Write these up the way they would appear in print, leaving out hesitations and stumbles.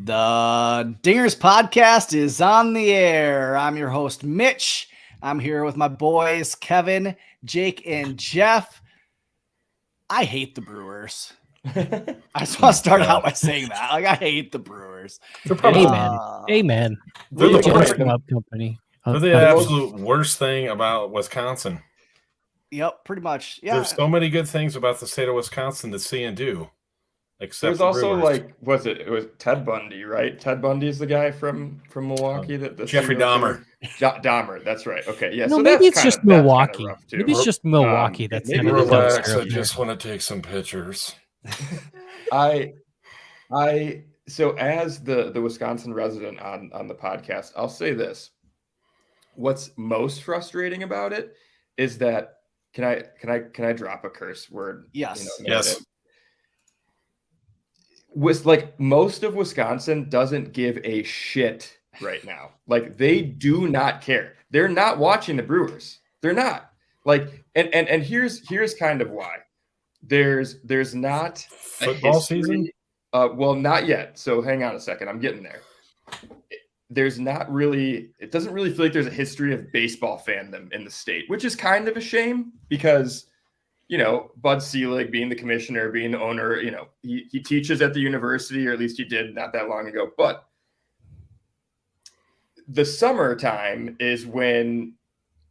The Dingers podcast is on the air. I'm your host, Mitch. I'm here with my boys, Kevin, Jake, and Jeff. I hate the Brewers. I just want to start out by saying that. I hate the Brewers. Amen. They're the worst company. They're the absolute worst thing about Wisconsin. Yep, pretty much. Yeah. There's so many good things about the state of Wisconsin to see and do. Except there's also Brewers. It was Ted Bundy, right? Ted Bundy is the guy from Milwaukee. That Jeffrey Dahmer. Dahmer, that's right. Okay, yeah. No, so maybe it's just Milwaukee. Maybe it's just Milwaukee. That's kind of relax. I just want to take some pictures. So as the Wisconsin resident on the podcast, I'll say this. What's most frustrating about it is that can I drop a curse word? Yes. Yes. Was like most of Wisconsin doesn't give a shit right now. Like they do not care. They're not watching the Brewers. They're not. Like and here's kind of why. There's not football season. Well, not yet. So hang on a second. I'm getting there. There's not really. It doesn't really feel like there's a history of baseball fandom in the state, which is kind of a shame because. Bud Selig being the commissioner, being the owner, he teaches at the university, or at least he did not that long ago. But the summertime is when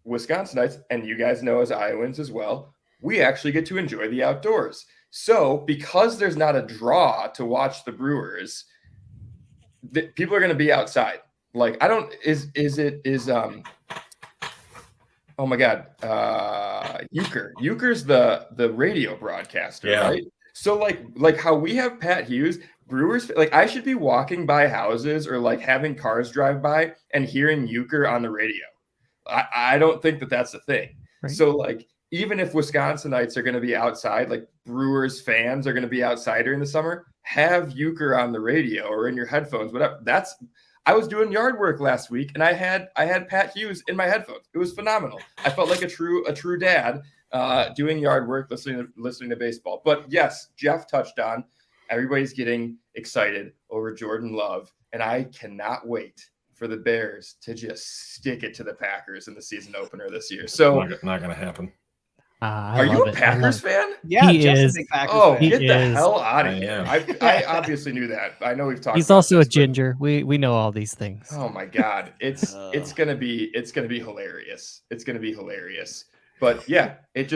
Wisconsinites, and you guys know as Iowans as well, we actually get to enjoy the outdoors. So because there's not a draw to watch the Brewers, people are going to be outside. Like, oh my God, Euchre. Euchre's the radio broadcaster, right? So like how we have Pat Hughes, Brewers, like I should be walking by houses or like having cars drive by and hearing Euchre on the radio. I don't think that's a thing. Right. So like even if Wisconsinites are going to be outside, like Brewers fans are going to be outside during the summer, have Euchre on the radio or in your headphones, whatever. I was doing yard work last week and I had Pat Hughes in my headphones. It was phenomenal. I felt like a true dad doing yard work, listening to baseball. But yes, Jeff touched on everybody's getting excited over Jordan Love, and I cannot wait for the Bears to just stick it to the Packers in the season opener this year. So not going to happen. Are you a Packers fan? Yeah, he is. A big Packers fan. Get the hell out of here! I obviously knew that. I know we've talked. He's also a ginger. We know all these things. Oh my God, it's gonna be hilarious. It's gonna be hilarious. But yeah, it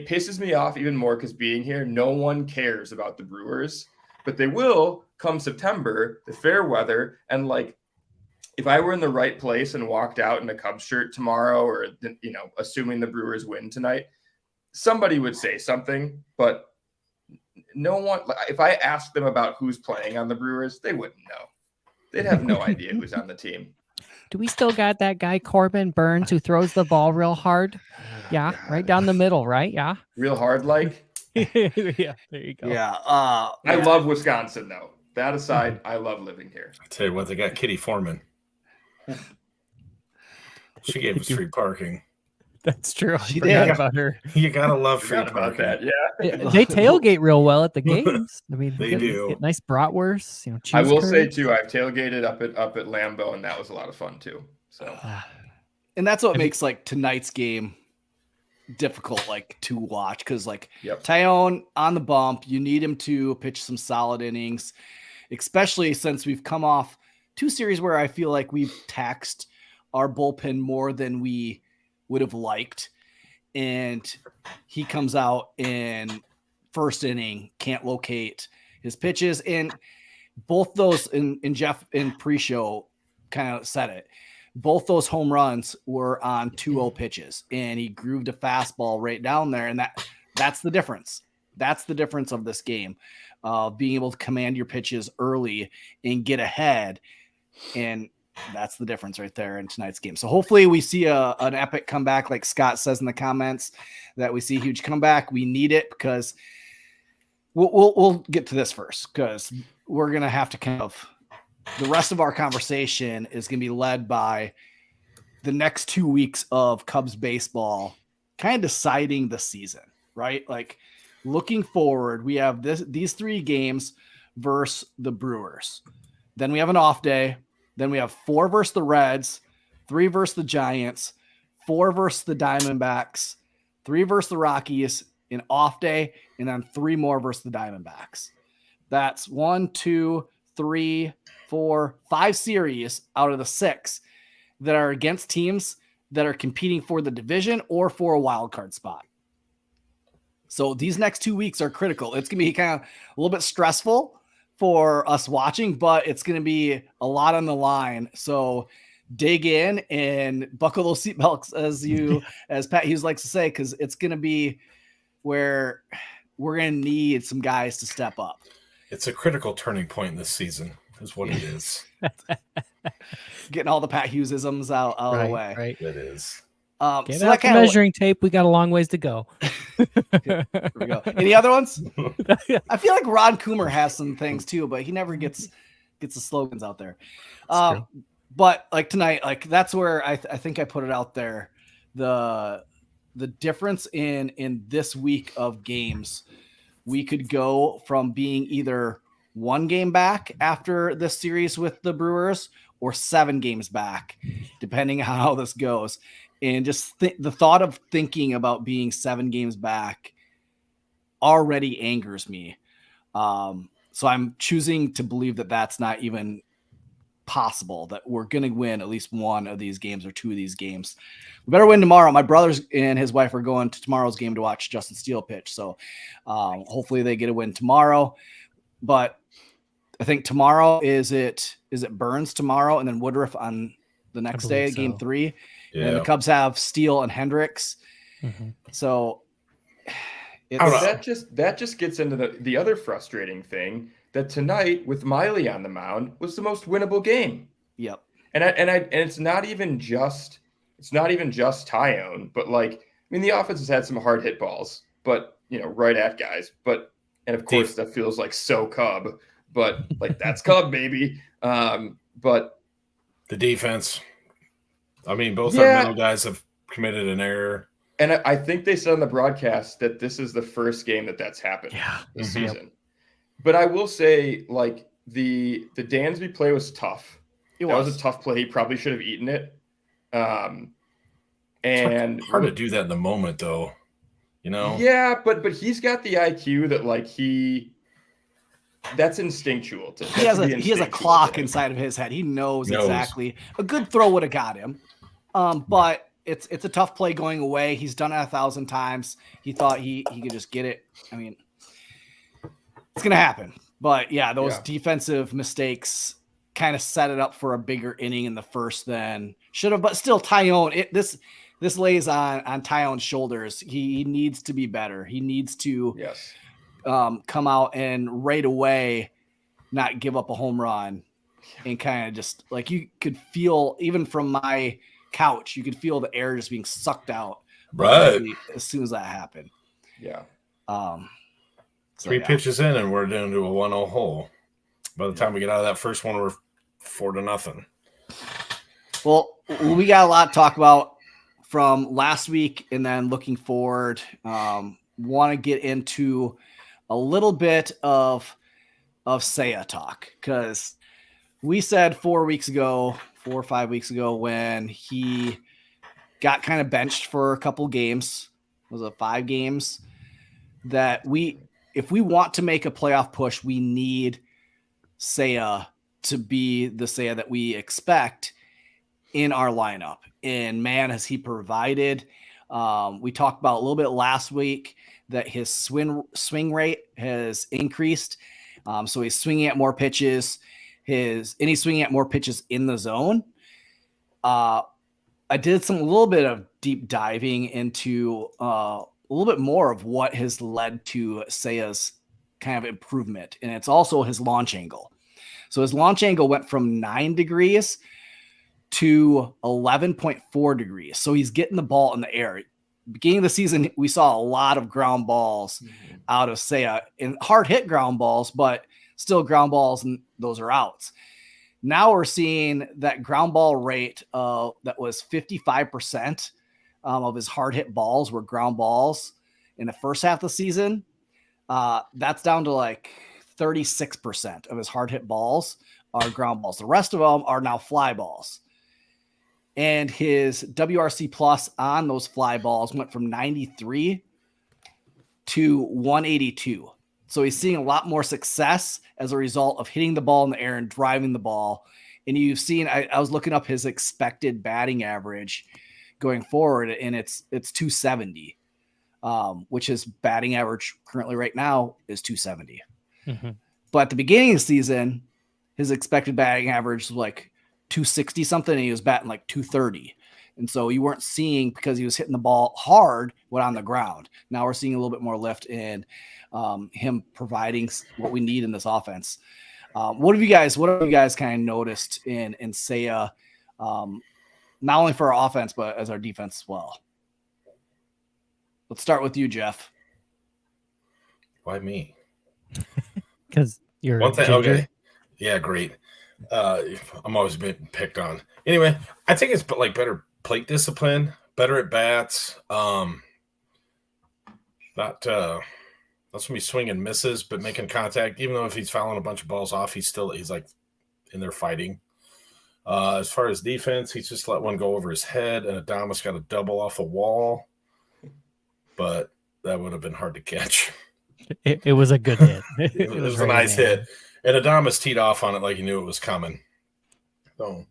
pisses me off even more because being here, no one cares about the Brewers, but they will come September, the fair weather, and like. If I were in the right place and walked out in a Cubs shirt tomorrow, or assuming the Brewers win tonight. Somebody would say something, but no one. If I asked them about who's playing on the Brewers, they wouldn't know. They'd have no idea who's on the team. Do we still got that guy Corbin Burns who throws the ball real hard? Yeah, God. Right down the middle, right? Yeah, real hard, like. Yeah, there you go. Yeah, I love Wisconsin though. That aside, I love living here. I tell you what, they got Kitty Foreman. She gave us free parking. That's true. I forgot about her. You gotta love free parking. That, yeah. They tailgate real well at the games. I mean, they do. Get nice bratwursts. Cheese I will curds. say too, I've tailgated up at Lambeau, and that was a lot of fun too. So, and that's what makes like tonight's game difficult, like to watch, because like Tyone on the bump, you need him to pitch some solid innings, especially since we've come off 2 series where I feel like we've taxed our bullpen more than we would have liked, and he comes out in first inning, can't locate his pitches, and both those in Jeff in pre-show kind of said it. Both those home runs were on 2-0 pitches, and he grooved a fastball right down there, and that's the difference. That's the difference of this game, being able to command your pitches early and get ahead, and that's the difference right there in tonight's game. So hopefully we see an epic comeback, like Scott says in the comments, that we see a huge comeback. We need it because we'll get to this first, because we're going to have to kind of the rest of our conversation is going to be led by the next 2 weeks of Cubs baseball, kind of deciding the season, right? Like looking forward, we have these 3 games versus the Brewers. Then we have an off day. Then we have 4 versus the Reds, 3 versus the Giants, 4 versus the Diamondbacks, 3 versus the Rockies, an off day, and then 3 more versus the Diamondbacks. That's 1, 2, 3, 4, 5 series out of the 6 that are against teams that are competing for the division or for a wild card spot. So these next 2 weeks are critical. It's going to be kind of a little bit stressful for us watching, but it's going to be a lot on the line. So dig in and buckle those seatbelts, as Pat Hughes likes to say, because it's going to be where we're going to need some guys to step up. It's a critical turning point this season, is what it is. Getting all the Pat Hughesisms out of the way. Right. It is. Get out the measuring tape. We got a long ways to go. Here we go. Any other ones? I feel like Ron Coomer has some things too, but he never gets the slogans out there. But like tonight, like that's where I think I put it out there. The difference in this week of games, we could go from being either 1 game back after this series with the Brewers or 7 games back, depending on how this goes. And just the thought of thinking about being 7 games back already angers me. So I'm choosing to believe that that's not even possible, that we're going to win at least 1 of these games or 2 of these games. We better win tomorrow. My brothers and his wife are going to tomorrow's game to watch Justin Steele pitch. So hopefully they get a win tomorrow. But I think tomorrow is it Burns tomorrow and then Woodruff on the next day, game 3. Yeah. And the Cubs have Steele and Hendricks. Mm-hmm. So that just gets into the other frustrating thing, that tonight with Miley on the mound was the most winnable game. Yep. And it's not even just Tyone, but like, I mean, the offense has had some hard hit balls, but right at guys, and of course that feels like so Cub, but like that's Cub, baby. But the defense, I mean, both our middle guys have committed an error. And I think they said on the broadcast that this is the first game that's happened this season. But I will say, like, the Dansby play was tough. That was a tough play. He probably should have eaten it. And it's hard to do that in the moment, though. Yeah, but he's got the IQ that, like, that's instinctual. He has a clock inside of his head. He knows exactly. A good throw would have got him. But it's a tough play going away. He's done it 1,000 times. He thought he could just get it. I mean, it's going to happen. But yeah, those defensive mistakes kind of set it up for a bigger inning in the first than should have. But still, Tyone, this lays on Tyone's shoulders. He needs to be better. He needs to come out and right away not give up a home run, and kind of just like you could feel even from my couch, you could feel the air just being sucked out right as soon as that happened. Three pitches in and we're down to a 1-0 hole. By the time we get out of that first one, we're 4-0. Well, we got a lot to talk about from last week and then looking forward. Want to get into a little bit of Seiya talk, because we said 4 or 5 weeks ago when he got kind of benched for a couple games, was it 5 games, that if we want to make a playoff push, we need Seiya to be the Seiya that we expect in our lineup. And man, has he provided. We talked about a little bit last week that his swing rate has increased. So he's swinging at more pitches. He's swinging at more pitches in the zone. I did a little bit of deep diving into a little bit more of what has led to Seiya's kind of improvement. And it's also his launch angle. So his launch angle went from 9 degrees to 11.4 degrees. So he's getting the ball in the air. Beginning of the season, we saw a lot of ground balls out of Seiya, and hard hit ground balls, but still ground balls, and those are outs. Now we're seeing that ground ball rate that was 55% of his hard hit balls were ground balls in the first half of the season. That's down to like 36% of his hard hit balls are ground balls. The rest of them are now fly balls. And his WRC plus on those fly balls went from 93 to 182. So he's seeing a lot more success as a result of hitting the ball in the air and driving the ball. And you've seen, I was looking up his expected batting average going forward, and it's 270, which his batting average currently right now is 270. Mm-hmm. But at the beginning of the season, his expected batting average was like 260 something, and he was batting like 230. And so you weren't seeing, because he was hitting the ball hard when on the ground. Now we're seeing a little bit more lift in him providing what we need in this offense. What have you guys kind of noticed in Seiya, not only for our offense, but as our defense as well? Let's start with you, Jeff. Why me? Because you're one thing. Ginger. Okay. Yeah, great. I'm always being picked on. Anyway, I think it's like better plate discipline, better at bats. Not when he's swinging misses, but making contact. Even though if he's fouling a bunch of balls off, he's like in there fighting. As far as defense, he's just let one go over his head, and Adamas got a double off the wall, but that would have been hard to catch. It was a good hit. It was a nice hit. And Adamas teed off on it like he knew it was coming. So,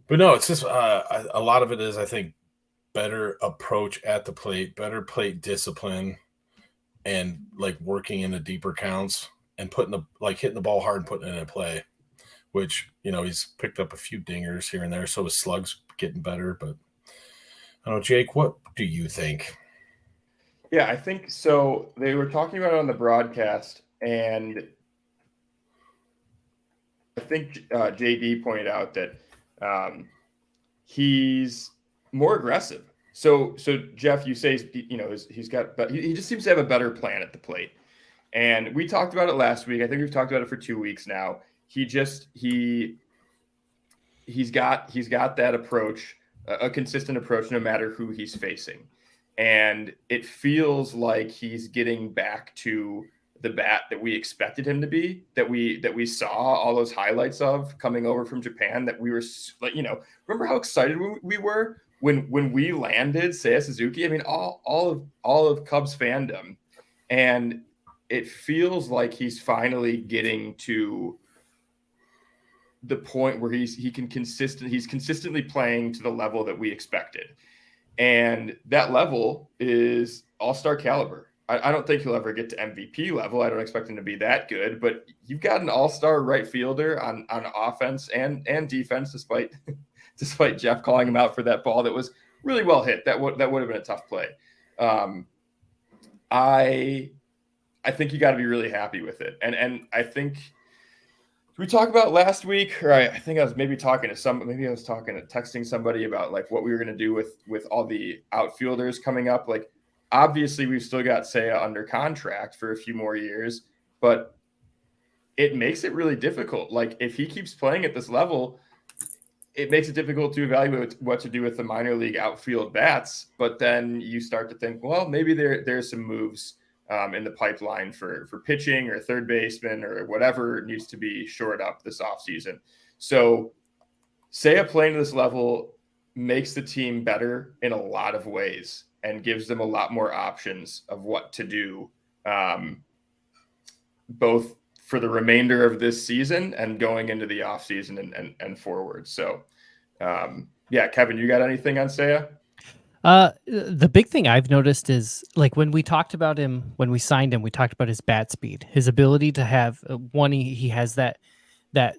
but no, it's just a lot of it is, I think, better approach at the plate, better plate discipline, and like working in the deeper counts and hitting the ball hard and putting it in play, which, he's picked up a few dingers here and there. So his slug's getting better, but I don't know, Jake, what do you think? Yeah, I think so. They were talking about it on the broadcast, and I think JD pointed out that he's more aggressive. So Jeff, you say he just seems to have a better plan at the plate, and we talked about it last week. I think we've talked about it for 2 weeks now. He's got that approach, a consistent approach, no matter who he's facing, and it feels like he's getting back to the bat that we expected him to be, that we saw all those highlights of coming over from Japan, that we were like, remember how excited we were when we landed Seiya Suzuki? I mean, all of Cubs fandom, and it feels like he's finally getting to the point where he's consistently playing to the level that we expected. And that level is all-star caliber. I don't think he'll ever get to MVP level. I don't expect him to be that good, but you've got an all-star right fielder on offense and defense, despite Jeff calling him out for that ball that was really well hit. That would have been a tough play. I think you got to be really happy with it. And I think we talked about last week, or I think I was texting somebody about like what we were going to do with all the outfielders coming up. Like, obviously we've still got Seiya under contract for a few more years, but it makes it really difficult. Like, if he keeps playing at this level, it makes it difficult to evaluate what to do with the minor league outfield bats. But then you start to think, well, maybe there's some moves in the pipeline for pitching or third baseman or whatever needs to be shored up this offseason. So Seiya playing to this level makes the team better in a lot of ways and gives them a lot more options of what to do, both for the remainder of this season and going into the offseason and forward. So, Kevin, you got anything on Seiya? The big thing I've noticed is, like, when we talked about him, when we signed him, we talked about his bat speed, his ability to have he has that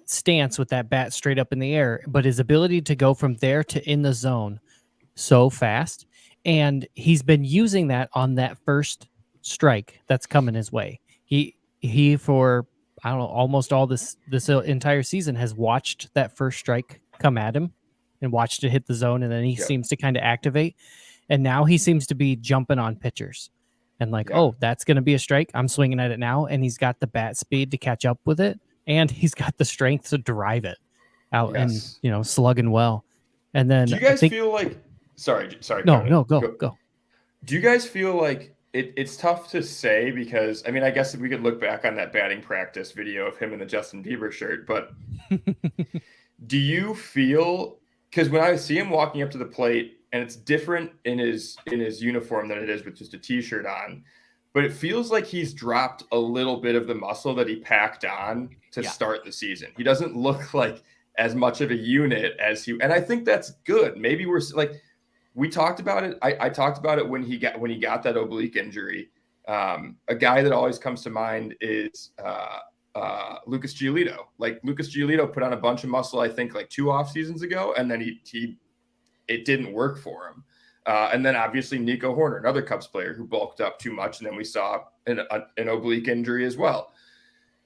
stance with that bat straight up in the air, but his ability to go from there to in the zone so fast. And he's been using that on that first strike that's coming his way. He for, I don't know, almost all this entire season has watched that first strike come at him and watched it hit the zone, and then he seems to kind of activate. And now he seems to be jumping on pitchers and like, oh, that's going to be a strike. I'm swinging at it now. And he's got the bat speed to catch up with it. And he's got the strength to drive it out and, slugging well. And then do you guys feel like, sorry. No, go. Do you guys feel like it's tough to say because, I mean, I guess we could look back on that batting practice video of him in the Justin Bieber shirt, but do you feel, because when I see him walking up to the plate, and it's different in his uniform than it is with just a t-shirt on, but it feels like he's dropped a little bit of the muscle that he packed on to start the season. He doesn't look like as much of a unit as he, and I think that's good. Maybe we're like, we talked about it. I talked about it when he got that oblique injury. A guy that always comes to mind is Lucas Giolito. Like Lucas Giolito put on a bunch of muscle, I think like 2 off seasons ago, and then it didn't work for him. And then obviously Nico Horner, another Cubs player who bulked up too much, and then we saw an oblique injury as well.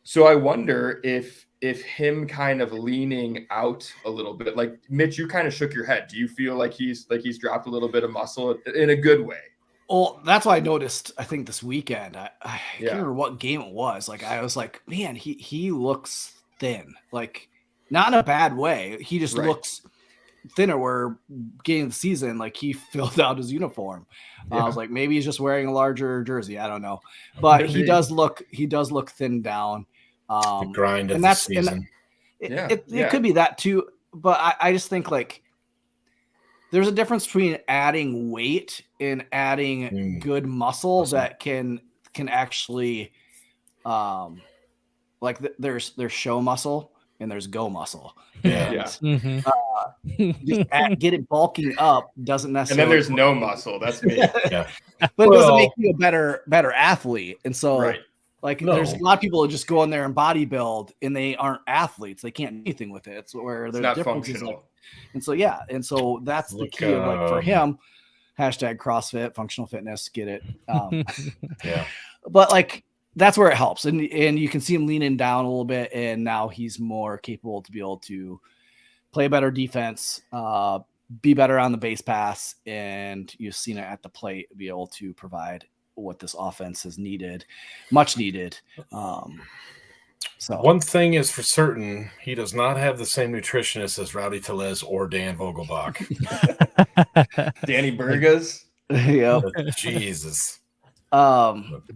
So I wonder if him kind of leaning out a little bit, like Mitch, you kind of shook your head. Do you feel like he's dropped a little bit of muscle in a good way? Well, that's what I noticed, I think, this weekend. I can't remember what game it was. Like, I was like, man, he looks thin. Like, not in a bad way. He just looks thinner, where beginning of the season, like, he filled out his uniform. I was like, maybe he's just wearing a larger jersey. I don't know. But he does look thinned down. The grind of and the that's season. It could be that too, but I just think like there's a difference between adding weight and adding good muscle that can actually like there's show muscle and there's go muscle. Just get it bulking up doesn't necessarily. And then there's no muscle. That's me. But it doesn't make you a better athlete. And so like there's a lot of people who just go in there and bodybuild and they aren't athletes. They can't do anything with it. It's where there's not differences. functional. And so that's the key of, like, for him, hashtag CrossFit, functional fitness, get it. But like that's where it helps. And you can see him leaning down a little bit, and now he's more capable to be able to play better defense, be better on the base pass, and you've seen it at the plate, be able to provide what this offense has needed, much needed. So one thing is for certain, he does not have the same nutritionist as Rowdy Tellez or Dan Vogelbach. Danny Burgess. Jesus.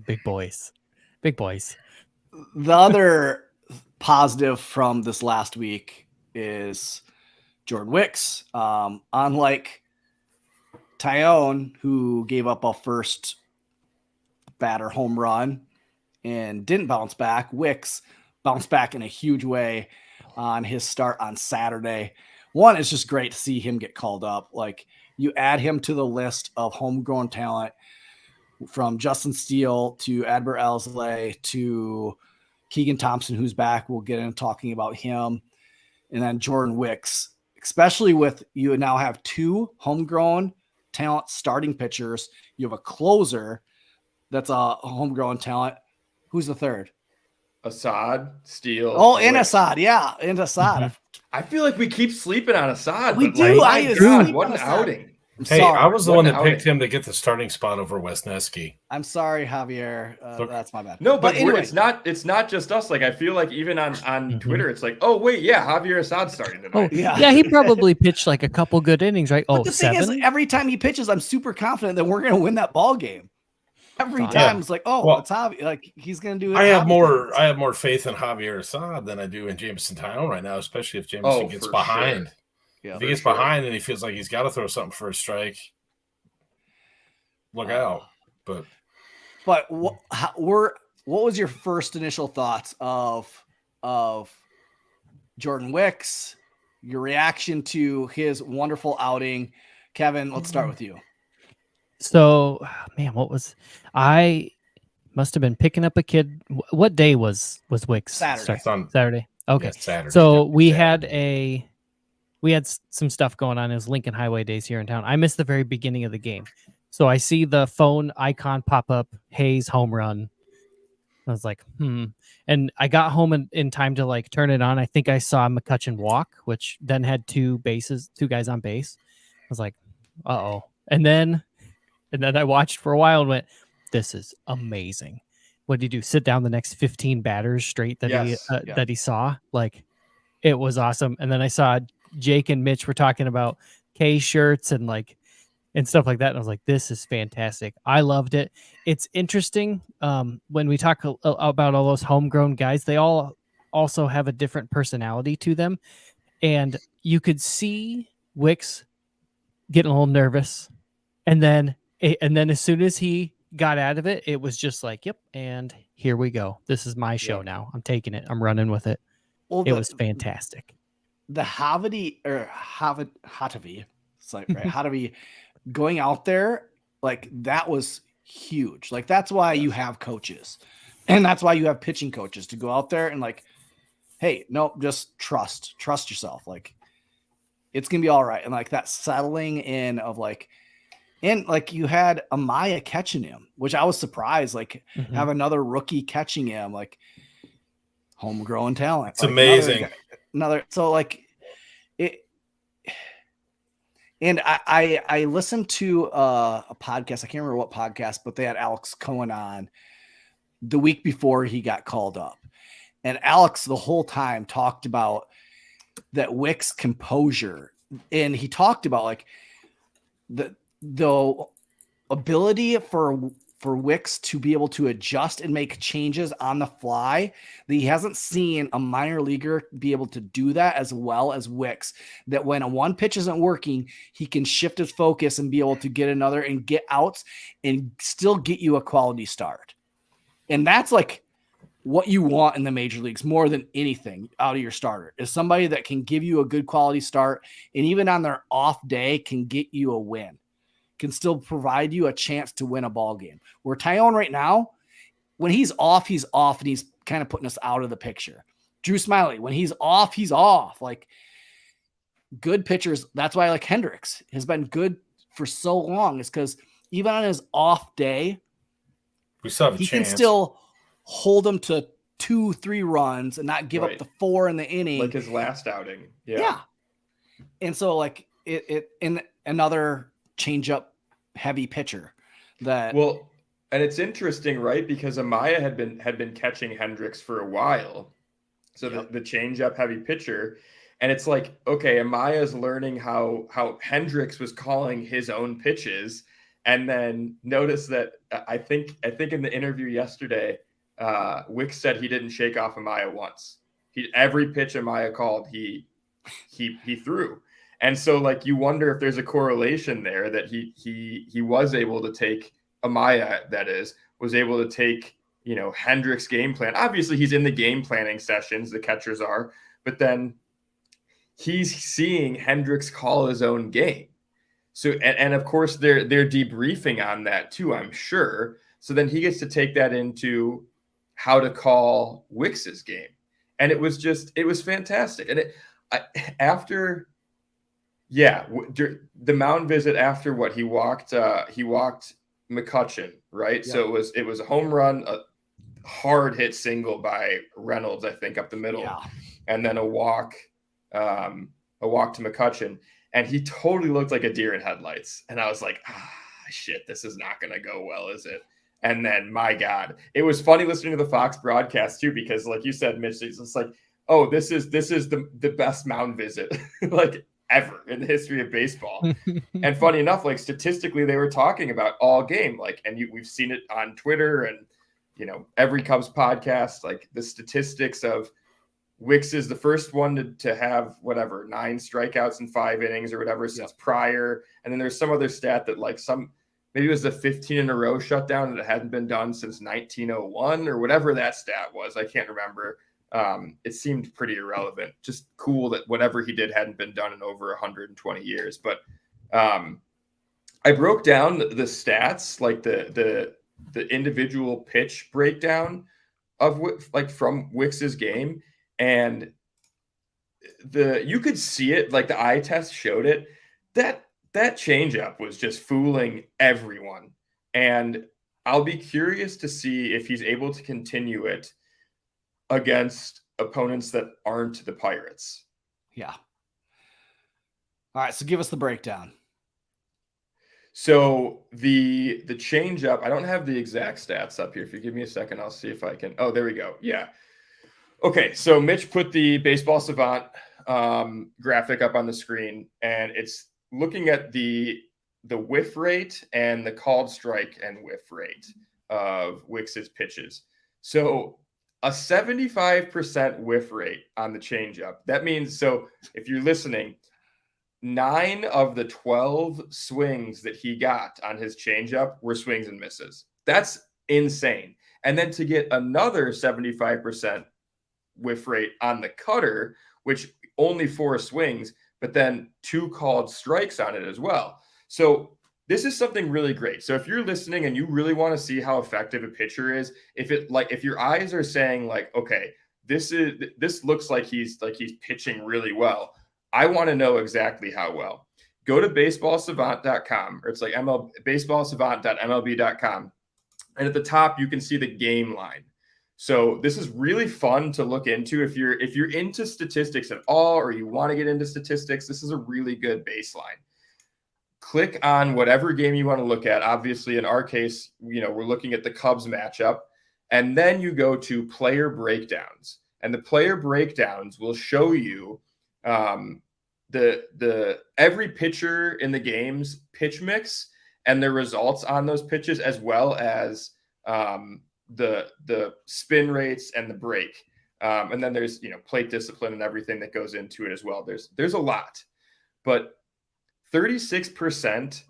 Big boys. The other positive from this last week is Jordan Wicks. Unlike Tyone, who gave up a first batter home run and didn't bounce back, Wicks bounced back in a huge way on his start on Saturday. One, it's just great to see him get called up. Like, you add him to the list of homegrown talent, from Justin Steele to Adbert Alzolay to Keegan Thompson, who's back. We'll get into talking about him. And then Jordan Wicks, especially with you now have 2 homegrown talent starting pitchers. You have a closer that's a homegrown talent. Who's the third? Assad, Steele. Oh, and Assad. Yeah, and Assad. Mm-hmm. I feel like we keep sleeping on Assad. We but do. Like, I God, what an outing. Hey, I was the one that picked him to get the starting spot over Wesneski. I'm sorry, Javier. That's my bad. No, but anyway. it's not just us. Like, I feel like even on Twitter, it's like, oh wait, Javier Assad starting tonight. Oh yeah, he probably pitched like a couple good innings, right? But the thing is, every time he pitches, I'm super confident that we're going to win that ball game. Every time it's like, it's Javier. Like, he's going to do it. I have more faith in Javier Assad than I do in Jameson Tyone right now, especially if Jameson gets behind. Sure. Yeah, if he gets behind and he feels like he's got to throw something for a strike, look out. But what was your first initial thoughts of Jordan Wicks? Your reaction to his wonderful outing, Kevin? Let's start with you. So, man, I must have been picking up a kid. What day was Wicks? Saturday. Okay. Yeah, Saturday. So we had some stuff going on. It was Lincoln Highway days here in town. I missed the very beginning of the game. So I see the phone icon pop up, Hayes home run. I was like, And I got home in time to like turn it on. I think I saw McCutcheon walk, which then had 2 guys on base. I was like, uh-oh. And then I watched for a while and went, this is amazing. What did he do? Sit down the next 15 batters straight that he saw? Like, it was awesome. And then I saw Jake and Mitch were talking about K shirts and like and stuff like that. And I was like, this is fantastic. I loved it. It's interesting. When we talk about all those homegrown guys, they all also have a different personality to them. And you could see Wicks getting a little nervous. And then as soon as he got out of it, it was just like, yep. And here we go. This is my show now. I'm taking it. I'm running with it. Well, it was fantastic. The Hatavi, it's like, right, Hatavi going out there, like that was huge. Like that's why you have coaches, and that's why you have pitching coaches to go out there and like, hey, no, just trust yourself. Like it's gonna be all right. And like that settling in of like, and like you had Amaya catching him, which I was surprised. Like have another rookie catching him, like homegrown talent. It's like, amazing. Another so like it. And I listened to a podcast. I can't remember what podcast, but they had Alex Cohen on the week before he got called up. And Alex the whole time talked about that Wicks composure. And he talked about like the ability for Wicks to be able to adjust and make changes on the fly. That he hasn't seen a minor leaguer be able to do that as well as Wicks. That when a one pitch isn't working, he can shift his focus and be able to get another and get outs and still get you a quality start. And that's like what you want in the major leagues more than anything out of your starter is somebody that can give you a good quality start and even on their off day can get you a win. Can still provide you a chance to win a ball game. Where Taillon right now, when he's off, and he's kind of putting us out of the picture. Drew Smiley, when he's off. Like good pitchers, that's why I like Hendricks has been good for so long. Is because even on his off day, we still have a chance. Can still hold them to 2-3 runs and not give up the 4 in the inning. Like his last outing. Yeah. And so like it in another change-up heavy pitcher that and it's interesting, right? Because Amaya had been catching Hendricks for a while. So the change-up heavy pitcher. And it's like, okay, Amaya's learning how Hendricks was calling his own pitches. And then notice that I think in the interview yesterday, Wicks said he didn't shake off Amaya once. Every pitch Amaya called, he threw. And so like you wonder if there's a correlation there that he was able to take Amaya, was able to take, Hendricks' game plan. Obviously he's in the game planning sessions, the catchers are, but then he's seeing Hendricks call his own game. So and of course they're debriefing on that too, I'm sure. So then he gets to take that into how to call Wicks's game. And it was fantastic. And the mound visit after what he walked McCutchen, right? Yep. So it was a home run, a hard hit single by Reynolds, I think, up the middle, and then a walk to McCutchen, and he totally looked like a deer in headlights. And I was like, shit, this is not going to go well, is it? And then, my God, it was funny listening to the Fox broadcast too, because like you said, Mitch, it's just like, oh, this is the best mound visit like ever in the history of baseball. And funny enough, like statistically, they were talking about all game, like, and we've seen it on Twitter and, every Cubs podcast, like the statistics of Wicks is the first one to have 9 strikeouts in 5 innings or whatever since prior. And then there's some other stat that like maybe it was the 15 in a row shutdown that hadn't been done since 1901 or whatever that stat was. I can't remember. It seemed pretty irrelevant. Just cool that whatever he did hadn't been done in over 120 years. But I broke down the stats, like the individual pitch breakdown of from Wicks's game, and you could see it, like the eye test showed it. That changeup was just fooling everyone, and I'll be curious to see if he's able to continue it against opponents that aren't the Pirates. Yeah. All right, so give us the breakdown. So the changeup, I don't have the exact stats up here. If you give me a second, I'll see if I can. Oh, there we go. Yeah. Okay, so Mitch put the Baseball Savant graphic up on the screen, and it's looking at the the whiff rate and the called strike and whiff rate of Wicks's pitches. So a 75% whiff rate on the changeup. That means, so if you're listening, 9 of the 12 swings that he got on his changeup were swings and misses. That's insane. And then to get another 75% whiff rate on the cutter, which only 4 swings, but then 2 called strikes on it as well. So this is something really great. So if you're listening and you really want to see how effective a pitcher is, if your eyes are saying like, okay, this looks like he's pitching really well, I want to know exactly how well. Go to baseballsavant.com, or it's like baseballsavant.mlb.com. And at the top, you can see the game line. So this is really fun to look into. If you're into statistics at all, or you want to get into statistics, this is a really good baseline. Click on whatever game you want to look at. Obviously, in our case, we're looking at the Cubs matchup. And then you go to player breakdowns. And the player breakdowns will show you the every pitcher in the game's pitch mix and the results on those pitches, as well as the spin rates and the break. And then there's plate discipline and everything that goes into it as well. There's a lot, but 36%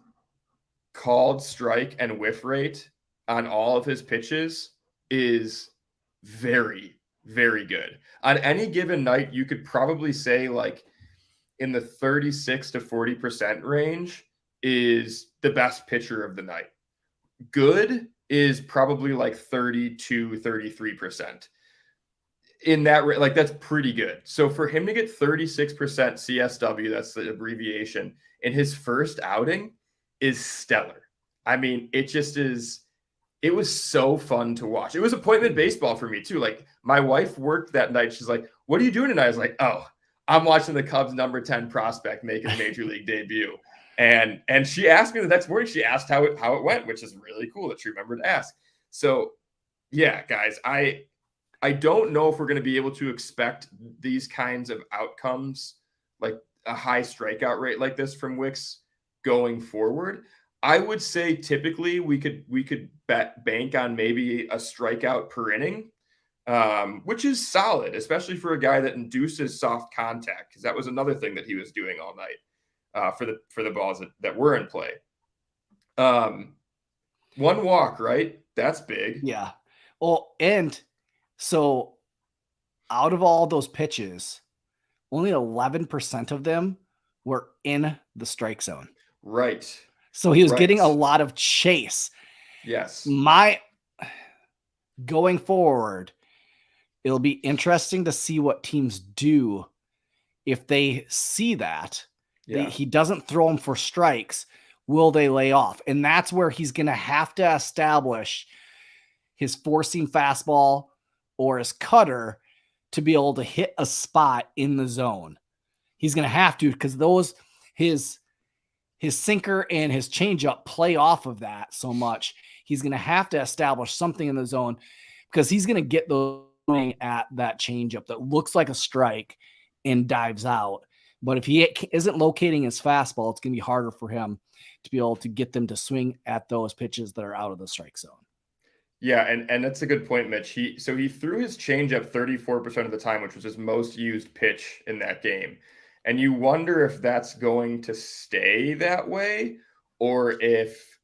called strike and whiff rate on all of his pitches is very, very good. On any given night, you could probably say like in the 36 to 40% range is the best pitcher of the night. Good is probably like 32, 33%. In that, like, that's pretty good. So for him to get 36% CSW, that's the abbreviation, in his first outing is stellar. I mean, it was so fun to watch. It was appointment baseball for me too. Like, my wife worked that night. She's like, "What are you doing tonight?" I was like, "Oh, I'm watching the Cubs number 10 prospect make his major league debut." And she asked me the next morning, she asked how it went, which is really cool that she remembered to ask. So yeah, guys, I don't know if we're going to be able to expect these kinds of outcomes, like a high strikeout rate like this from Wicks going forward. I would say typically we could bank on maybe a strikeout per inning, which is solid, especially for a guy that induces soft contact, because that was another thing that he was doing all night for the balls that were in play. One walk, right? That's big. Yeah. Well, and so out of all those pitches, only 11% of them were in the strike zone. Right. So he was getting a lot of chase. Yes. Going forward, it'll be interesting to see what teams do if they see that. Yeah. He doesn't throw them for strikes. Will they lay off? And that's where he's going to have to establish his four-seam fastball or his cutter to be able to hit a spot in the zone. He's going to have to, because his sinker and his changeup play off of that so much. He's going to have to establish something in the zone, because he's going to get those at that changeup that looks like a strike and dives out. But if he isn't locating his fastball, it's going to be harder for him to be able to get them to swing at those pitches that are out of the strike zone. Yeah, and that's a good point, Mitch. He threw his changeup 34% of the time, which was his most used pitch in that game. And you wonder if that's going to stay that way, or if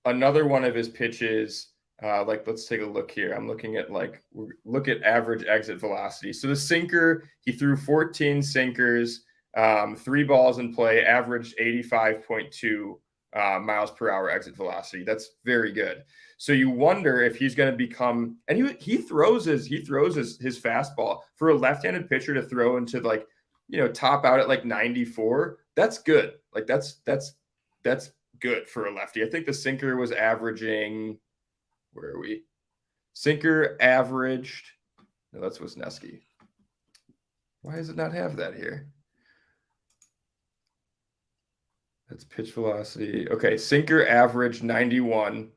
another one of his pitches, let's take a look here. I'm looking at look at average exit velocity. So the sinker, he threw 14 sinkers, 3 balls in play, averaged 85.2 miles per hour exit velocity. That's very good. So you wonder if he's going to become, and he throws his fastball for a left-handed pitcher to throw into top out at 94. That's good. That's good for a lefty. I think the sinker was averaging, where are we? Sinker averaged, no, that's Wisniewski. Why does it not have that here? That's pitch velocity. Okay, sinker averaged 91,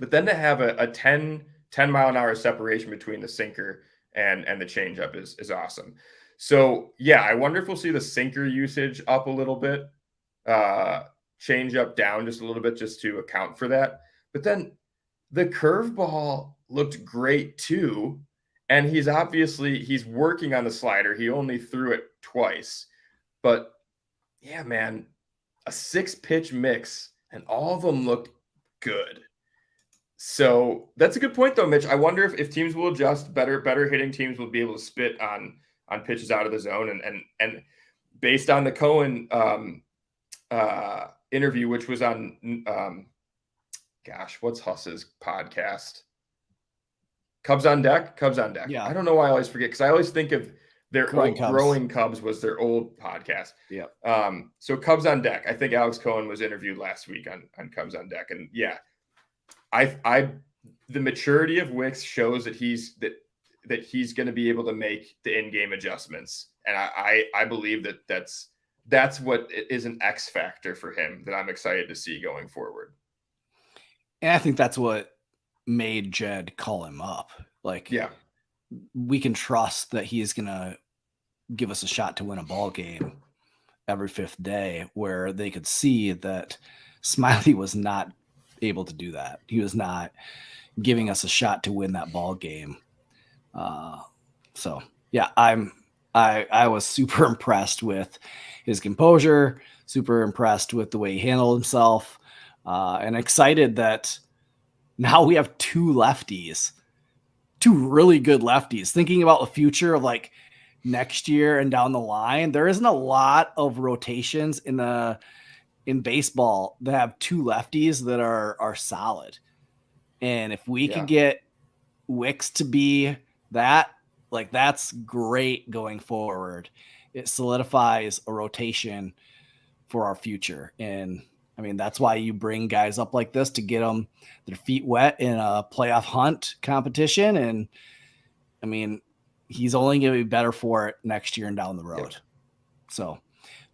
but then to have a 10 mile an hour separation between the sinker and the changeup is awesome. So yeah, I wonder if we'll see the sinker usage up a little bit. change up down just a little bit just to account for that. But then the curveball looked great too. And he's working on the slider. He only threw it twice. But yeah, man, a 6-pitch mix and all of them looked good. So that's a good point though, Mitch. I wonder if teams will adjust, better hitting teams will be able to spit on pitches out of the zone. And based on the Cohen interview, which was on what's Huss's podcast? Cubs on Deck. Yeah. I don't know why I always forget, because I always think of their Growing Cubs was their old podcast. Yeah. So Cubs on Deck. I think Alex Cohen was interviewed last week on Cubs on Deck, and yeah, the maturity of Wicks shows that he's going to be able to make the in-game adjustments, and I believe that's what is an X factor for him that I'm excited to see going forward. And I think that's what made Jed call him up. Like, yeah, we can trust that he's going to give us a shot to win a ball game every 5th day, where they could see that Smiley was not able to do that. He was not giving us a shot to win that ball game. So yeah, I was super impressed with his composure, super impressed with the way he handled himself, and excited that now we have 2 lefties, 2 really good lefties. Thinking about the future of like next year and down the line, there isn't a lot of rotations in baseball that have 2 lefties that are solid. And if we could get Wicks to be that, like, that's great going forward. It solidifies a rotation for our future. And I mean, that's why you bring guys up like this, to get them their feet wet in a playoff hunt competition. And I mean, he's only going to be better for it next year and down the road. So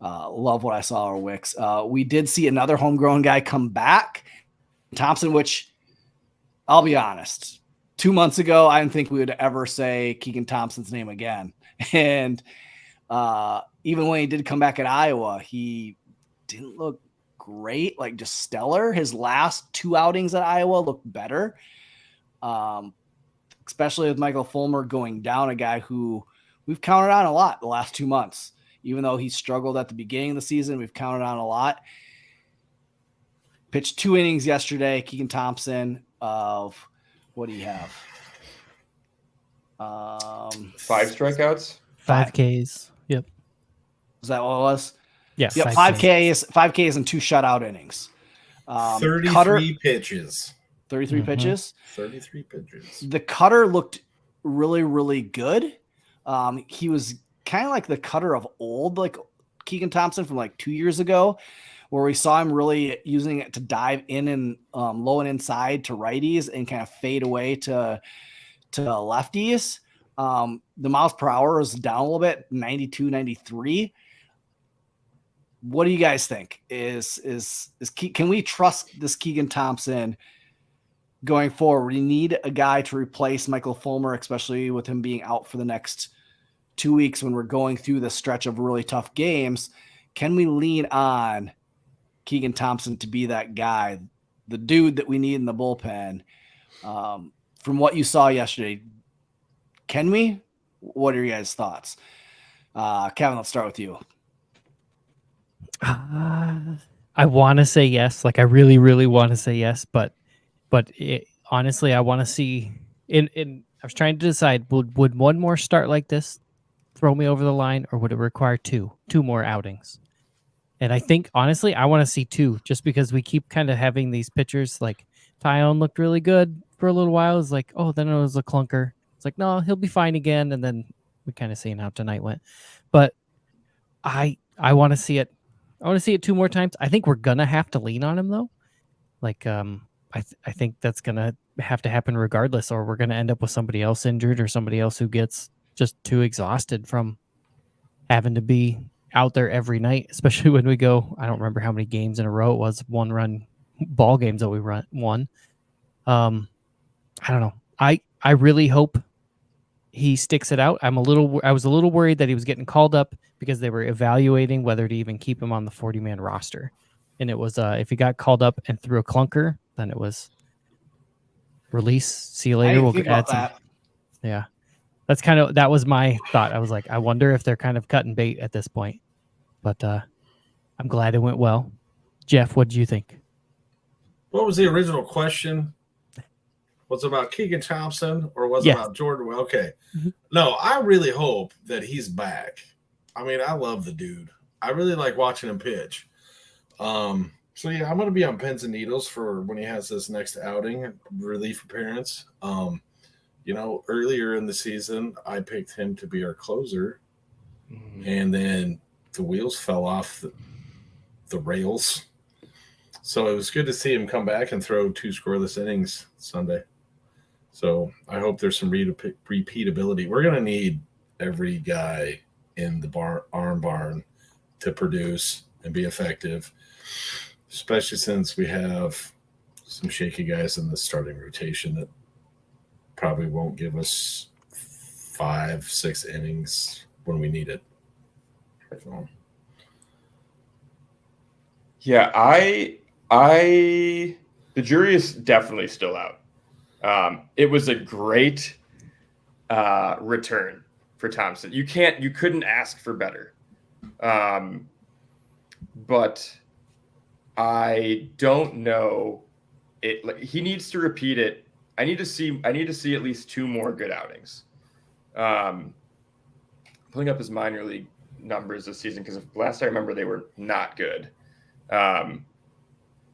love what I saw of Wicks. We did see another homegrown guy come back, Thompson, which I'll be honest, 2 months ago, I didn't think we would ever say Keegan Thompson's name again. And even when he did come back at Iowa, he didn't look great, like just stellar. His last 2 outings at Iowa looked better, especially with Michael Fulmer going down, a guy who we've counted on a lot the last 2 months. Even though he struggled at the beginning of the season, we've counted on a lot. Pitched 2 innings yesterday. Keegan Thompson of, what do you have? 5 strikeouts, 5 Ks. Yep. Is that what it was? Yeah. Yep. 5 Ks and 2 shutout innings. 33 pitches. 33 pitches. 33 pitches. The cutter looked really, really good. He was kind of like the cutter of old, like Keegan Thompson from like 2 years ago, where we saw him really using it to dive in and low and inside to righties and kind of fade away to lefties. The miles per hour is down a little bit, 92, 93. What do you guys think? Can we trust this Keegan Thompson going forward? We need a guy to replace Michael Fulmer, especially with him being out for the next 2 weeks when we're going through the stretch of really tough games. Can we lean on Keegan Thompson to be that guy, the dude that we need in the bullpen? From what you saw yesterday, can we? What are your guys' thoughts? Kevin, let's start with you. I want to say yes. Like, I really, really want to say yes, but honestly, I want to see. I was trying to decide: would one more start like this throw me over the line, or would it require two more outings? And I think, honestly, I want to see 2, just because we keep kind of having these pitchers. Like, Tyone looked really good for a little while. It's like, oh, then it was a clunker. It's like, no, he'll be fine again. And then we kind of seen how tonight went. But I want to see it. I want to see it 2 more times. I think we're gonna have to lean on him though. Like, I think that's gonna have to happen regardless, or we're gonna end up with somebody else injured, or somebody else who gets just too exhausted from having to be out there every night, especially when we go, I don't remember how many games in a row it was, 1-run ball games that we won. I don't know. I really hope he sticks it out. I was a little worried that he was getting called up because they were evaluating whether to even keep him on the 40-man roster. and it was if he got called up and threw a clunker, then it was release. See you later. We'll add some. Yeah, that was my thought. I was like, I wonder if they're kind of cutting bait at this point, but I'm glad it went well. Jeff, what did you think? What was the original question? Was it about Keegan Thompson or was it about Jordan? Okay. Mm-hmm. No, I really hope that he's back. I mean, I love the dude. I really like watching him pitch. So, yeah, I'm going to be on pins and needles for when he has this next outing, relief appearance. Earlier in the season, I picked him to be our closer. Mm-hmm. And then the wheels fell off the rails. So it was good to see him come back and throw 2 scoreless innings Sunday. So I hope there's some repeatability. We're going to need every guy in the arm barn to produce and be effective, especially since we have some shaky guys in the starting rotation that probably won't give us 5-6 innings when we need it. So. Yeah, the jury is definitely still out. It was a great return for Thompson. You couldn't ask for better. But I don't know it. Like, he needs to repeat it. I need to see at least 2 more good outings. Pulling up his minor league numbers this season, because last I remember they were not good.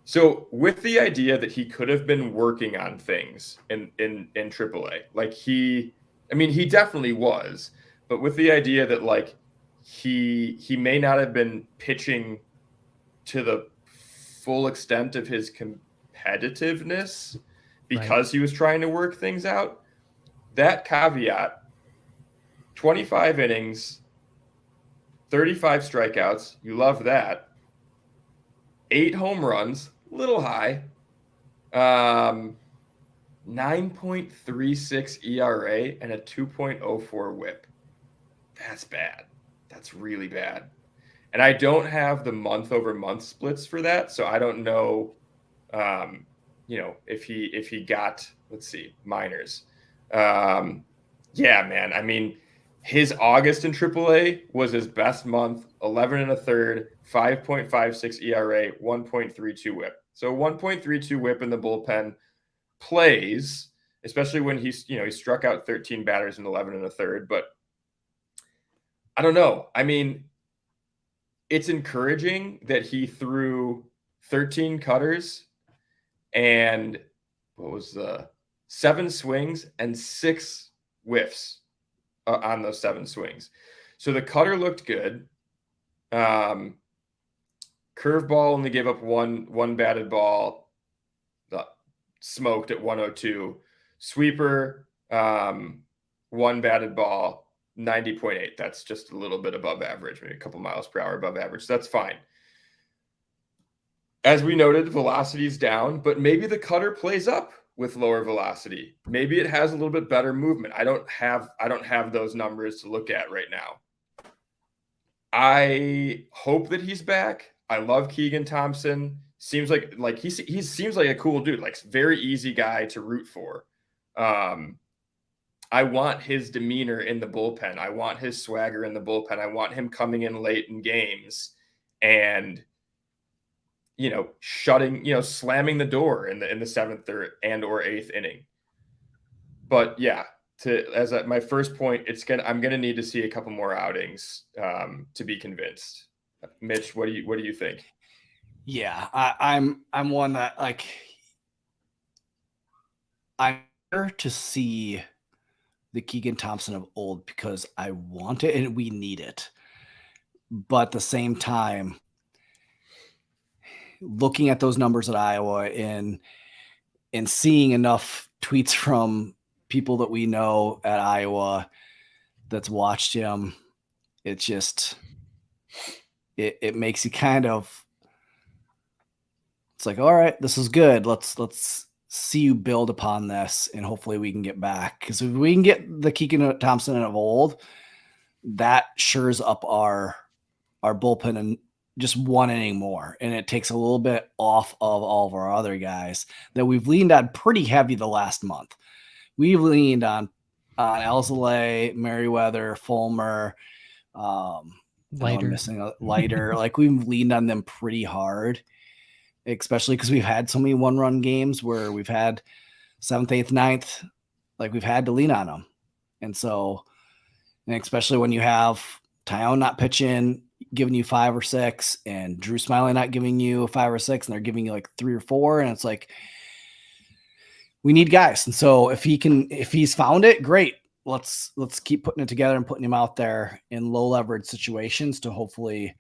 So with the idea that he could have been working on things in AAA, like he definitely was, but with the idea that like he may not have been pitching to the full extent of his competitiveness because he was trying to work things out. That caveat, 25 innings, 35 strikeouts, you love that. 8 home runs, little high. 9.36 ERA and a 2.04 whip. That's bad. That's really bad. And I don't have the month-over-month splits for that, so I don't know, if he got, let's see, minors. Yeah, man. I mean, his August in AAA was his best month, 11 1/3, 5.56 ERA, 1.32 whip. So 1.32 whip in the bullpen plays, especially when he struck out 13 batters in 11 1/3. But I don't know. I mean, it's encouraging that he threw 13 cutters and 7 swings and 6 whiffs on those 7 swings. So the cutter looked good. Curveball only gave up one batted ball, smoked at 102. Sweeper, 1 batted ball, 90.8. That's just a little bit above average, maybe a couple miles per hour above average. So that's fine. As we noted, velocity is down, but maybe the cutter plays up with lower velocity. Maybe it has a little bit better movement. I don't have those numbers to look at right now. I hope that he's back. I love Keegan Thompson. Seems like he seems like a cool dude, like very easy guy to root for. I want his demeanor in the bullpen. I want his swagger in the bullpen. I want him coming in late in games and slamming the door in the 7th or 8th inning. But yeah, my first point, I'm gonna need to see a couple more outings to be convinced. Mitch, what do you think? Yeah, I'm one that I'm here to see the Keegan Thompson of old because I want it and we need it. But at the same time, looking at those numbers at Iowa and seeing enough tweets from people that we know at Iowa that's watched him, it just it makes you kind of, it's like, all right, this is good. Let's see you build upon this, and hopefully we can get back. Because if we can get the Keegan Thompson of old, that shores up our bullpen just one inning more, and it takes a little bit off of all of our other guys that we've leaned on pretty heavy the last month. We've leaned on Alzolay, Merriweather, Fulmer, Lighter. missing a Lighter. Like we've leaned on them pretty hard, especially because we've had so many 1-run games where we've had 7th, 8th, 9th, like we've had to lean on them. And so, and especially when you have Tyone not pitching, giving you 5 or 6, and Drew Smiley not giving you 5 or 6, and they're giving you like 3 or 4. And it's like, we need guys. And so if he's found it, great. Let's keep putting it together and putting him out there in low leverage situations to hopefully,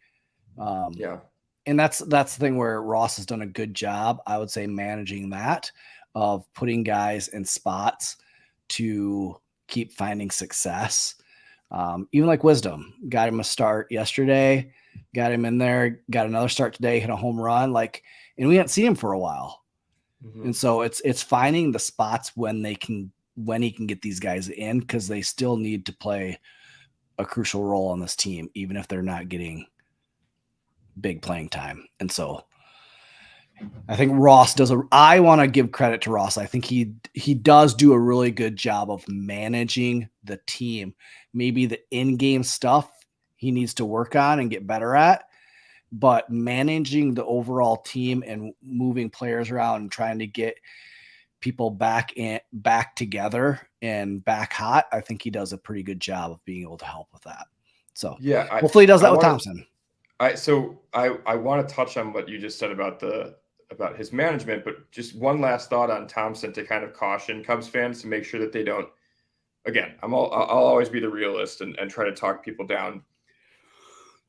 And that's the thing where Ross has done a good job, I would say, managing that, of putting guys in spots to keep finding success. Even like Wisdom, got him a start yesterday, got him in there, got another start today, hit a home run, and we hadn't seen him for a while. Mm-hmm. And so it's finding the spots when he can get these guys in, because they still need to play a crucial role on this team, even if they're not getting big playing time. And so I think Ross I want to give credit to Ross. I think he does do a really good job of managing the team. Maybe the in-game stuff he needs to work on and get better at, but managing the overall team and moving players around and trying to get people back together and back hot, I think he does a pretty good job of being able to help with that. So hopefully he does that with Thompson. I want to touch on what you just said about his management, but just one last thought on Thompson to kind of caution Cubs fans to make sure that they don't. Again, I'll always be the realist and try to talk people down.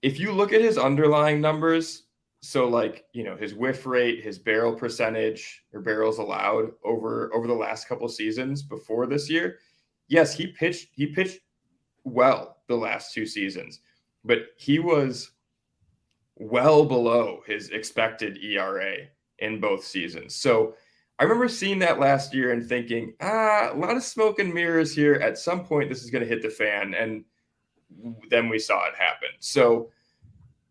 If you look at his underlying numbers, so his whiff rate, his barrel percentage, or barrels allowed over the last couple seasons before this year, yes, he pitched well the last 2 seasons, but he was well below his expected ERA in both seasons. So I remember seeing that last year and thinking, a lot of smoke and mirrors here. At some point, this is going to hit the fan. And then we saw it happen. So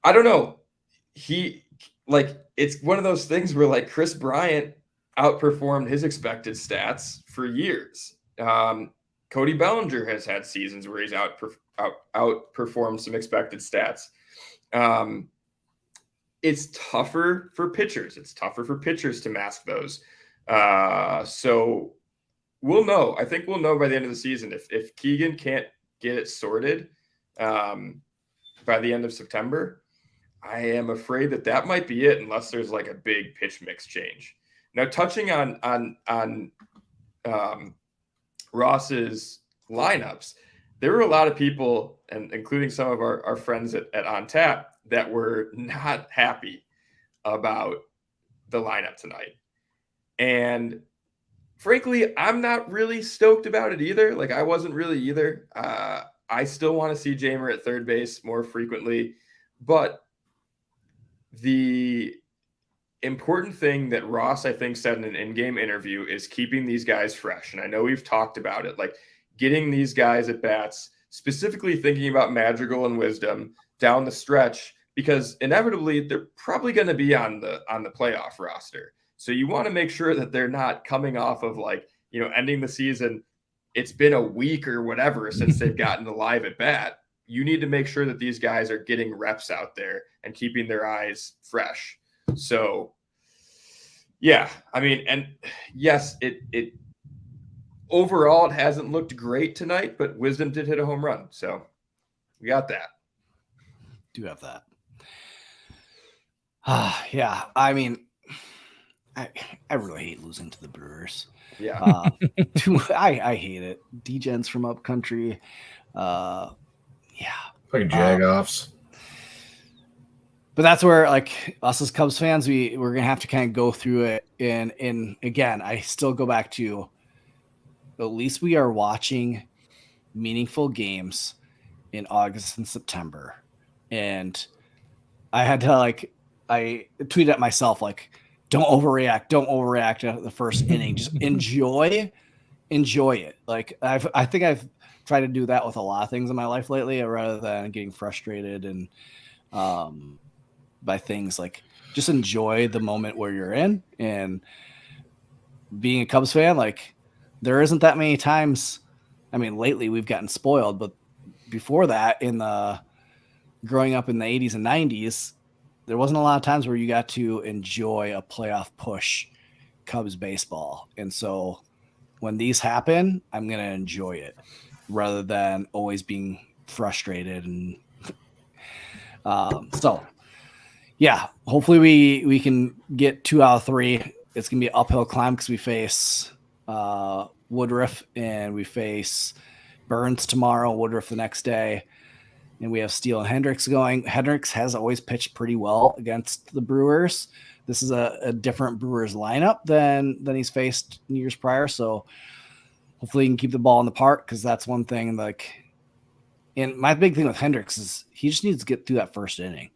I don't know. It's one of those things where Chris Bryant outperformed his expected stats for years. Cody Bellinger has had seasons where he's outperformed some expected stats. It's tougher for pitchers. It's tougher for pitchers to mask those. So we'll know. I think we'll know by the end of the season if Keegan can't get it sorted by the end of September. I am afraid that might be it, unless there's a big pitch mix change. Now, touching on Ross's lineups, there were a lot of people, and including some of our friends at On Tap, that were not happy about the lineup tonight. And frankly, I'm not really stoked about it either. I wasn't really either. I still want to see Jamer at third base more frequently, but the important thing that Ross, I think, said in an in-game interview is keeping these guys fresh. And I know we've talked about it, getting these guys at bats, specifically thinking about Madrigal and Wisdom down the stretch, because inevitably they're probably going to be on the playoff roster. So you want to make sure that they're not coming off of ending the season. It's been a week or whatever since they've gotten the live at bat. You need to make sure that these guys are getting reps out there and keeping their eyes fresh. So yeah, I mean, and yes, it overall, it hasn't looked great tonight, but Wisdom did hit a home run. So we got that. Do have that. Yeah. I mean, I really hate losing to the Brewers. Yeah. I hate it. D-gens from up country. Yeah. Fucking jag-offs. But that's where, us as Cubs fans, we're going to have to kind of go through it. And again, I still go back to, at least we are watching meaningful games in August and September. And I had to, I tweeted at myself, don't overreact at the first inning. Just enjoy it. I think I've tried to do that with a lot of things in my life lately, rather than getting frustrated and by things. Like, just enjoy the moment where you're in. And being a Cubs fan, like, there isn't that many times. I mean, lately we've gotten spoiled, but before that, growing up in the 80s and 90s, there wasn't a lot of times where you got to enjoy a playoff push Cubs baseball. And so when these happen, I'm going to enjoy it rather than always being frustrated. And so, yeah, hopefully we can get 2 out of 3. It's going to be an uphill climb because we face Woodruff and we face Burns tomorrow, Woodruff the next day. And we have Steele and Hendricks going. Hendricks has always pitched pretty well against the Brewers. This is a different Brewers lineup than he's faced in years prior. So hopefully he can keep the ball in the park, because that's one thing. Like, and my big thing with Hendricks is he just needs to get through that first inning.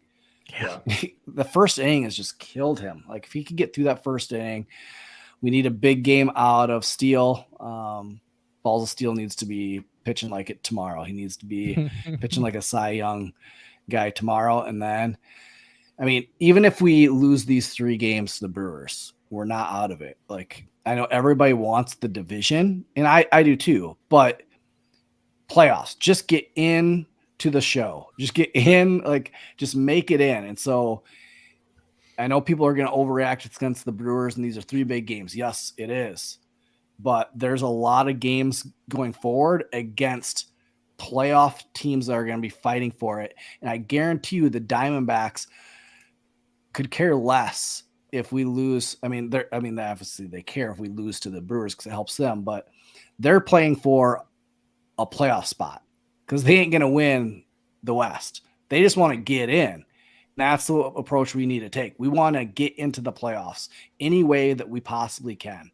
Yeah. The first inning has just killed him. Like, if he could get through that first inning, we need a big game out of Steele. Balls of Steele needs to be pitching like it tomorrow. He needs to be pitching like a Cy Young guy tomorrow. And then, I mean, even if we lose these 3 games to the Brewers, we're not out of it. Like, I know everybody wants the division, and I do too, but playoffs, just get in to the show. Just get in, like, just make it in. And so I know people are going to overreact against the Brewers, and these are 3 big games. Yes, it is. But there's a lot of games going forward against playoff teams that are going to be fighting for it. And I guarantee you the Diamondbacks could care less if we lose. Obviously they care if we lose to the Brewers because it helps them, but they're playing for a playoff spot because they ain't going to win the West. They just want to get in. That's the approach we need to take. We want to get into the playoffs any way that we possibly can.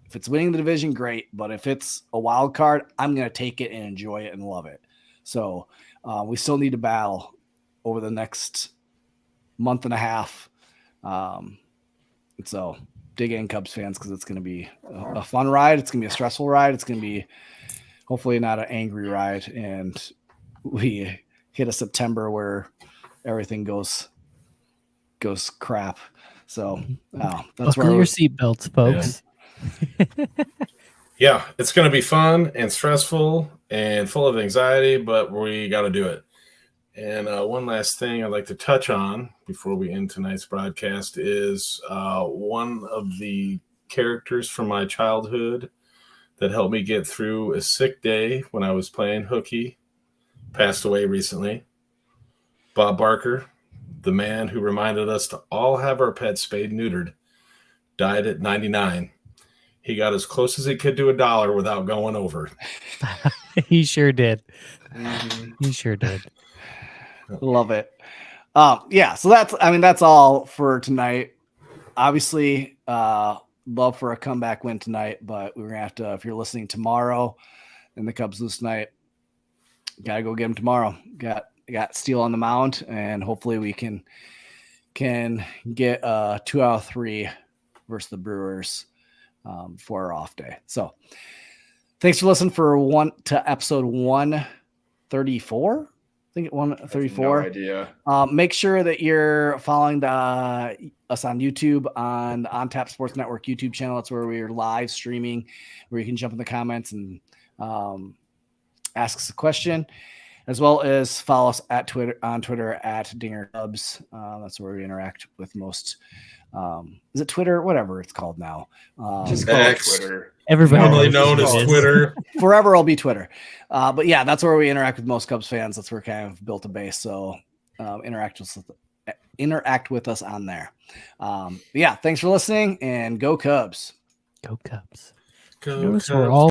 If it's winning the division, great. But if it's a wild card, I'm going to take it and enjoy it and love it. So we still need to battle over the next month and a half. So dig in, Cubs fans, because it's going to be a fun ride. It's going to be a stressful ride. It's going to be hopefully not an angry ride. And we hit a September where everything goes crap. So that's Buckle where your seatbelts, folks. Yeah, it's going to be fun and stressful and full of anxiety, but we got to do it. And one last thing I'd like to touch on before we end tonight's broadcast is one of the characters from my childhood that helped me get through a sick day when I was playing hooky passed away recently. Bob Barker, the man who reminded us to all have our pets spayed and neutered, died at 99. He got as close as he could to $1 without going over. He sure did. Mm-hmm. He sure did. Love it. Yeah. So that's all for tonight. Obviously, love for a comeback win tonight, but we're going to have to, if you're listening tomorrow and the Cubs lose tonight, got to go get them tomorrow. Got Steele on the mound, and hopefully we can get 2 out of 3 versus the Brewers for our off day. So thanks for listening to episode 134. I think 134. No idea. Make sure that you're following us on YouTube on the On Tap Sports Network YouTube channel. That's where we're live streaming, where you can jump in the comments and ask us a question, as well as follow us on Twitter at Dinger Cubs. That's where we interact with most. Is it Twitter? Whatever it's called now. Just call it Twitter. Everybody Normally known as Twitter. Forever it'll be Twitter. But yeah, that's where we interact with most Cubs fans. That's where we kind of built a base. So interact with us on there. Yeah, thanks for listening, and go Cubs. Go Cubs. Go Notice Cubs. we're all